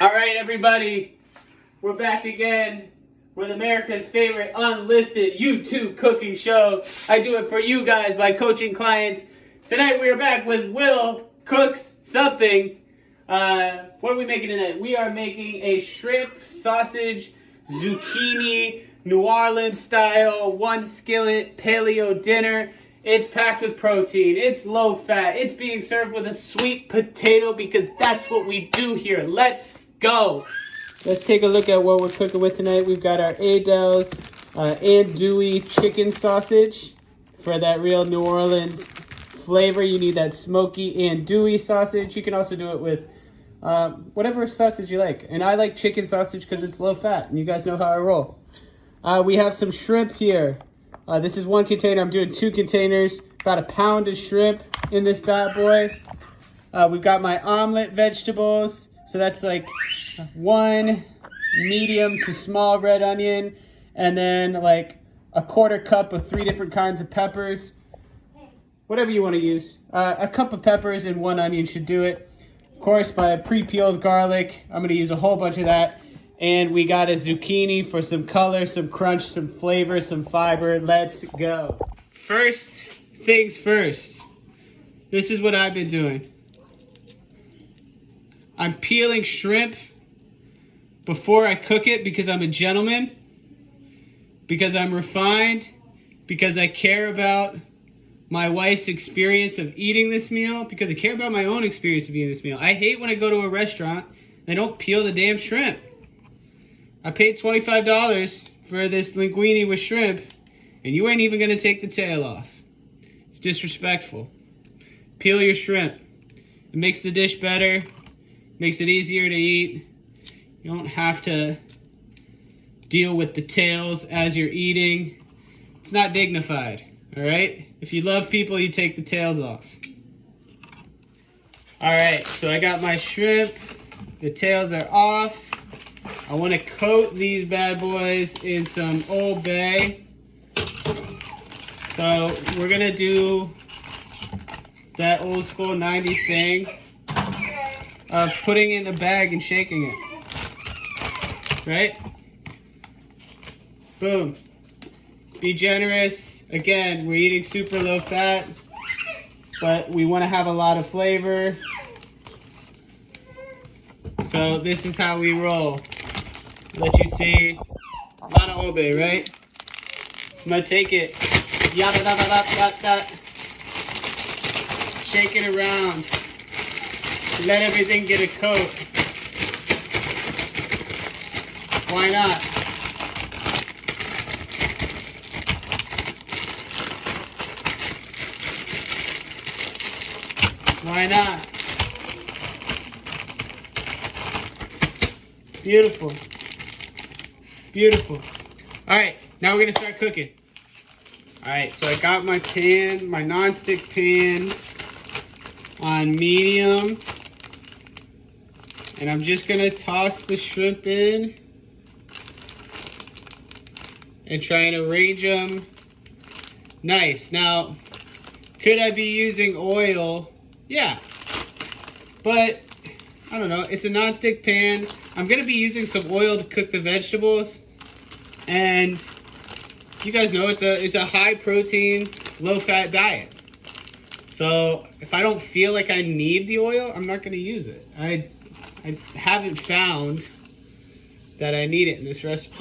All right, everybody, we're back again with America's favorite unlisted YouTube cooking show. I do it for you guys by coaching clients. Tonight we are back with Will Cooks Something. What are we making tonight? We are making a shrimp, sausage, zucchini, New Orleans style, one skillet paleo dinner. It's packed with protein, it's low fat, it's being served with a sweet potato because that's what we do here. Let's go. Let's take a look at what we're cooking with tonight. We've got our Adele's andouille chicken sausage for that real New Orleans flavor. You need that smoky andouille sausage. You can also do it with whatever sausage you like. And I like chicken sausage because it's low fat, and you guys know how I roll. We have some shrimp here. This is one container. I'm doing 2 containers. About a pound of shrimp in this bad boy. We've got my omelet vegetables. So that's like 1 medium to small red onion. And then like a 1/4 cup of 3 different kinds of peppers. Whatever you want to use. A cup of peppers and 1 onion should do it. Of course, my pre-peeled garlic. I'm going to use a whole bunch of that. And we got a zucchini for some color, some crunch, some flavor, some fiber. Let's go. First things first. This is what I've been doing. I'm peeling shrimp before I cook it because I'm a gentleman, because I'm refined, because I care about my wife's experience of eating this meal, because I care about my own experience of eating this meal. I hate when I go to a restaurant and they don't peel the damn shrimp. I paid $25 for this linguine with shrimp, and you ain't even gonna take the tail off. It's disrespectful. Peel your shrimp. It makes the dish better, makes it easier to eat. You don't have to deal with the tails as you're eating. It's not dignified, all right? If you love people, you take the tails off. All right, so I got my shrimp. The tails are off. I want to coat these bad boys in some Old Bay. So we're going to do that old school 90s thing of putting it in a bag and shaking it. Right? Boom. Be generous. Again, we're eating super low fat, but we want to have a lot of flavor. So this is how we roll. Let you see a lot of Old Bay, right? I'm gonna take it, yada da da da da da, shake it around, let everything get a coat. Why not? Why not? Beautiful. Beautiful. All right, now we're gonna start cooking. All right, so I got my pan, my non-stick pan on medium. And I'm just gonna toss the shrimp in and try and arrange them nice. Now, could I be using oil? Yeah, but I don't know, it's a non-stick pan. I'm gonna be using some oil to cook the vegetables. And you guys know it's a high protein, low fat diet. So if I don't feel like I need the oil, I'm not gonna use it. I haven't found that I need it in this recipe.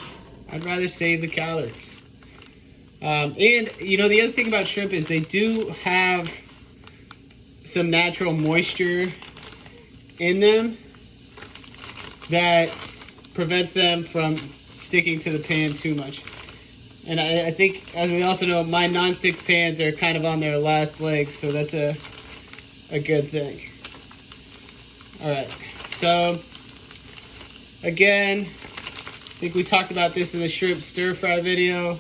I'd rather save the calories. And you know, the other thing about shrimp is they do have some natural moisture in them that prevents them from sticking to the pan too much. And I think, as we also know, my non-stick pans are kind of on their last legs, so that's a good thing. All right, so again, I think we talked about this in the shrimp stir fry video.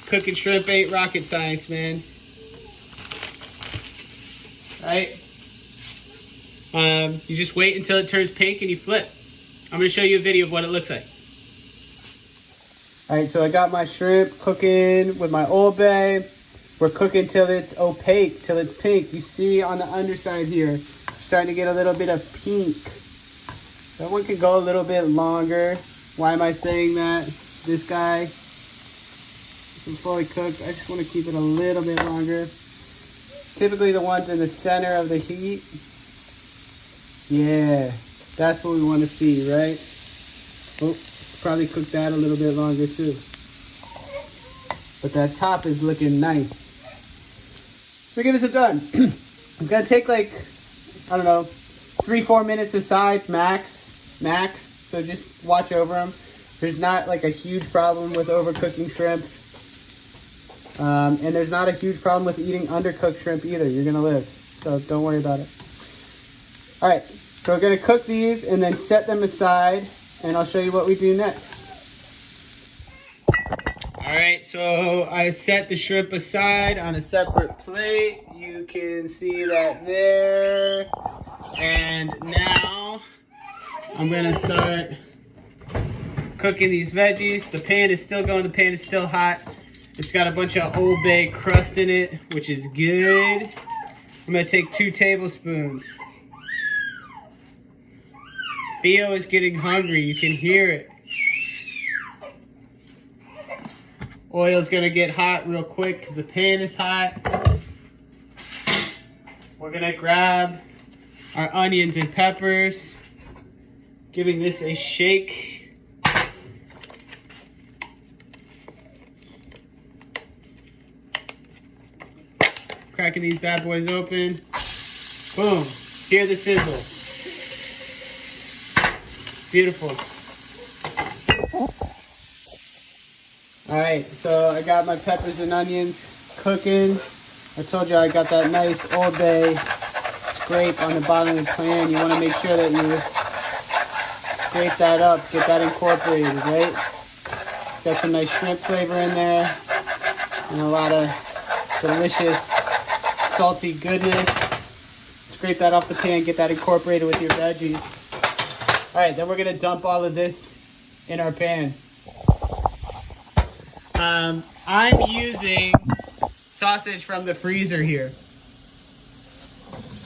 Cooking shrimp ain't rocket science, man. Right? You just wait until it turns pink and you flip. I'm gonna show you a video of what it looks like. All right, so I got my shrimp cooking with my Old Bay. We're cooking till it's opaque, till it's pink. You see on the underside here, starting to get a little bit of pink. That one can go a little bit longer. Why am I saying that? This guy isn't fully cooked. I just want to keep it a little bit longer. Typically the ones in the center of the heat. Yeah, that's what we want to see, right? Oh, probably cook that a little bit longer too. But that top is looking nice. So give us it done. It's gonna take like, I don't know, 3-4 minutes aside, max. So just watch over them. There's not like a huge problem with overcooking shrimp. And there's not a huge problem with eating undercooked shrimp either. You're gonna live, so don't worry about it. All right, so we're gonna cook these and then set them aside, and I'll show you what we do next. All right, so I set the shrimp aside on a separate plate. You can see that there. And now I'm gonna start cooking these veggies. The pan is still going, the pan is still hot. It's got a bunch of opaque crust in it, which is good. I'm gonna take 2 tablespoons. Theo is getting hungry, you can hear it. Oil's gonna get hot real quick because the pan is hot. We're gonna grab our onions and peppers, giving this a shake. Cracking these bad boys open. Boom. Hear the sizzle. Beautiful. Alright, so I got my peppers and onions cooking. I told you I got that nice Old Bay scrape on the bottom of the pan. You want to make sure that you scrape that up, get that incorporated, right? Got some nice shrimp flavor in there and a lot of delicious salty goodness. Scrape that off the pan, get that incorporated with your veggies. All right, then we're gonna dump all of this in our pan. I'm using sausage from the freezer here.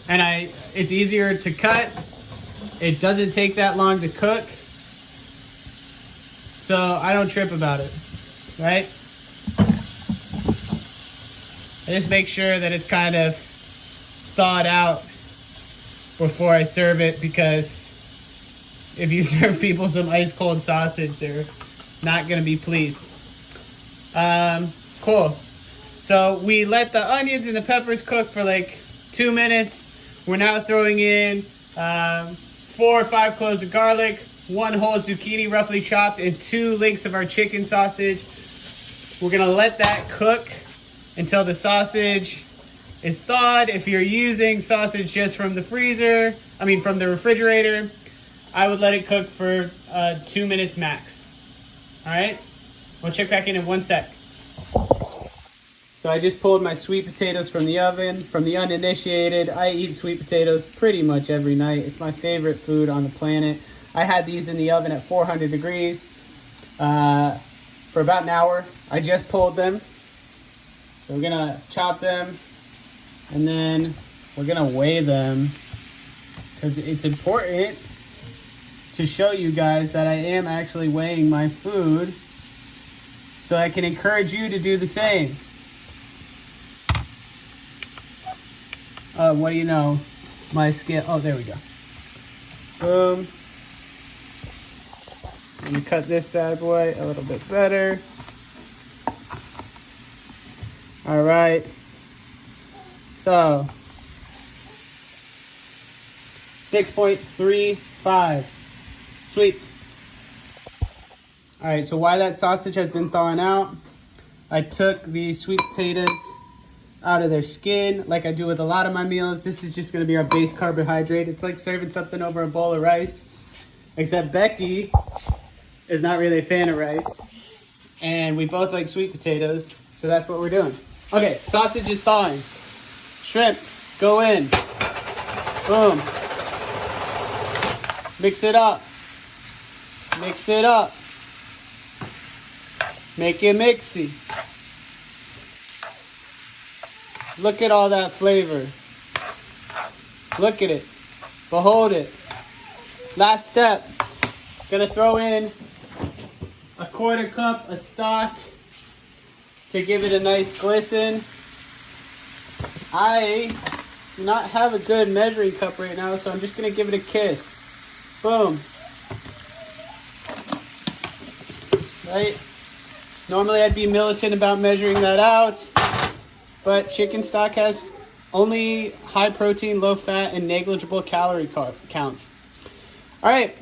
And it's easier to cut. It doesn't take that long to cook. So I don't trip about it, right? I just make sure that it's kind of thawed out before I serve it, because if you serve people some ice cold sausage, they're not gonna be pleased. Cool. So we let the onions and the peppers cook for like 2 minutes. We're now throwing in 4 or 5 cloves of garlic, 1 whole zucchini roughly chopped, and 2 links of our chicken sausage. We're gonna let that cook until the sausage is thawed. If you're using sausage just from the freezer, from the refrigerator, I would let it cook for 2 minutes max. All right, we'll check back in 1 sec. So I just pulled my sweet potatoes from the oven, from the uninitiated. I eat sweet potatoes pretty much every night. It's my favorite food on the planet. I had these in the oven at 400 degrees for about an hour. I just pulled them. So we're gonna chop them, and then we're gonna weigh them, because it's important to show you guys that I am actually weighing my food, so I can encourage you to do the same. What do you know? My scale, oh, there we go. Boom. Let me cut this bad boy a little bit better. All right. So, 6.35. Sweet. All right, so while that sausage has been thawing out, I took the sweet potatoes out of their skin, like I do with a lot of my meals. This is just gonna be our base carbohydrate. It's like serving something over a bowl of rice, except Becky is not really a fan of rice, and we both like sweet potatoes, so that's what we're doing. Okay, sausage is thawing. Shrimp, go in. Boom. Mix it up. Mix it up. Make it mixy. Look at all that flavor. Look at it. Behold it. Last step. Gonna throw in a 1/4 cup of stock to give it a nice glisten. I do not have a good measuring cup right now, so I'm just gonna give it a kiss. Boom. Right? Normally I'd be militant about measuring that out, but chicken stock has only high protein, low fat, and negligible calorie counts. All right,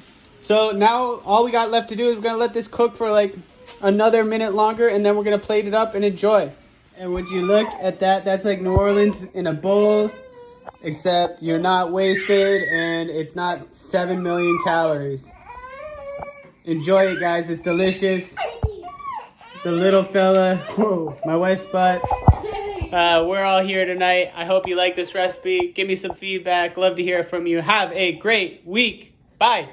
so now all we got left to do is we're gonna let this cook for like another minute longer, and then we're gonna plate it up and enjoy. And would you look at that? That's like New Orleans in a bowl, except you're not wasted and it's not 7 million calories. Enjoy it, guys. It's delicious. The little fella, whoa, my wife's butt. We're all here tonight. I hope you like this recipe. Give me some feedback. Love to hear from you. Have a great week. Bye.